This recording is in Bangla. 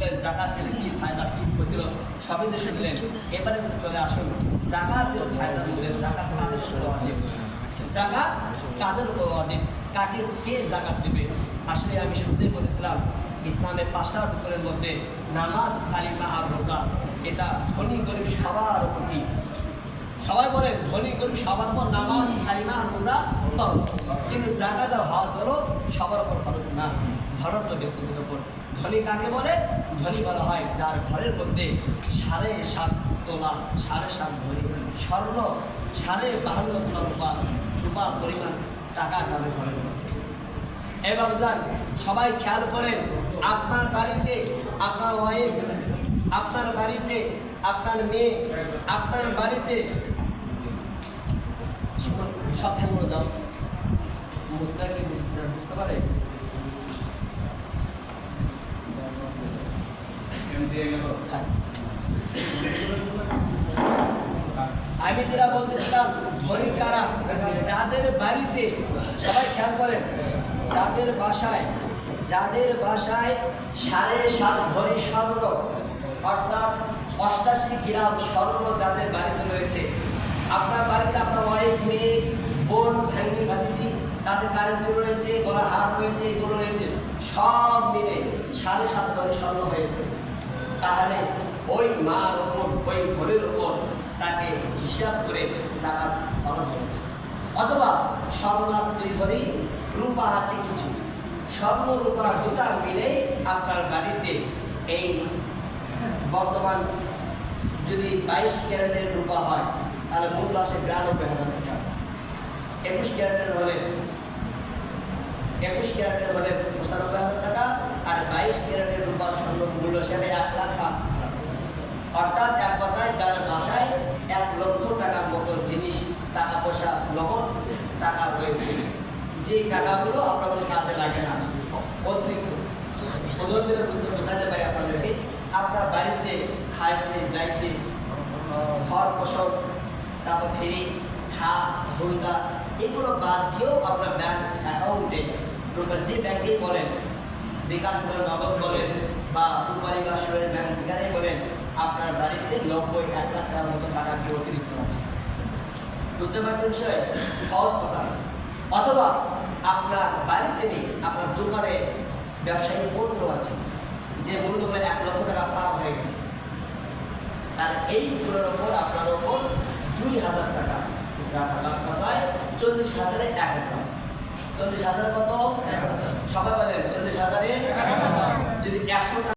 বুঝলেন জাকাতের কি ফায়দা কি ফজিলত সবই তো শুনলেন। এবারে চলে আসুন জাকাতের ফায়দা বুঝলেন। জাকাত কাদের উপর ওয়াজিব, জাকাত কাদের উপর ওয়াজিব, কাকে কে জাকাত দেবে? আসলে আমি শুনতেই বলেছিলাম ইসলামের 5টা রুকনের মধ্যে নামাজ, কালিমা আর রোজা, এটা ধনী গরিব সবার উপর কি? সবাই বলেন ধনী গরিব সবার উপর নামাজ, কালিমা আর রোজা ফরজ, কিন্তু জাকাত আর হজ হলো সবার উপর ফরজ না, ধরত ব্যক্তিদের উপর। ধনী কাকে বলে? ধনী বলা হয় যার ঘরের মধ্যে 7.5 তোলা 7.5 ভরি স্বর্ণ, 52 তোলা রূপা পরিমাণ টাকা তাদের ঘরে হচ্ছে। এ বাবজান সবাই খেয়াল করেন, আপনার বাড়িতে আপনার ওয়াইফ, আপনার বাড়িতে আপনার মেয়ে, আপনার বাড়িতে সব খেয়ে দাও মুস্তাকি বুঝতে পারে। আমি যেটা বলতেছিলাম ধনী কারা? যাদের বাড়িতে, সবাই খেয়াল করেন, যাদের বাসায় 7.5 ভরি স্বর্ণ অর্থাৎ 88 গ্রাম স্বর্ণ যাদের বাড়িতে রয়েছে, আপনার বাড়িতে আপনার ওয়াইফ, মেয়ে, বোন, ভাইনি, ভাতিজি, তাদের কারেন্টগুলো রয়েছে, গলা হার রয়েছে, এগুলো রয়েছে, সব মিলে 7.5 ভরি স্বর্ণ হয়েছে। তাহলে ওই মার ওপর, ওই ভরির ওপর তাকে হিসাব করে জাকাত ফরজ হয়েছে। অথবা স্বর্ণ আছে 2 ভরি, রূপা আছে কিছু, স্বর্ণ রূপা দুটা মিলে আপনার বাড়িতে এই বর্তমান যদি 22 ক্যারেটের রূপা হয় তাহলে মূল্য আসে 92,000 টাকা। 21 ক্যারেটের হলে 95,000 টাকা, আর 22 ক্যারেটের রূপা স্বর্ণ মূল্য হিসাবে 1,05,000। অর্থাৎ এক কথায় যার বাসায় 1 লক্ষ টাকার মতো জিনিস, টাকা পয়সা, নগদ টাকা রয়েছে, যে টাকাগুলো আপনাদের কাজে লাগে না, অতিরিক্ত ওজনদের বোঝাতে পারি আপনাদেরকে, আপনার বাড়িতে খাইতে যাইতে ঘর ফসল, তারপর ফ্রিজ, খাট, ঝুলকা, এগুলো বাদ দিয়েও আপনার ব্যাংক অ্যাকাউন্টে যে ব্যাংকেই বলেন, বিকাশ বলেন, নগদ বলেন, বা রূপালী বা সোহের ব্যাংক যেখানেই বলেন, আপনার বাড়িতে 90-1 লাখ টাকার মতো টাকা কি অতিরিক্ত আছে। বুঝতে পারছেন বিষয়? সহজ কথা। অথবা আপনার বাড়িতে নেই, আপনার দোকানে ব্যবসায়িক পণ্য আছে, যে মূল্য হয়ে 1 লক্ষ টাকা পার হয়ে গেছে, তার এই পুরোর ওপর আপনার ওপর 2,000 টাকা জাকাত কথায় 40,000-এ 1,000। 40,000 কত? সবাই বলেন 40,000-এ যদি 100 টাকা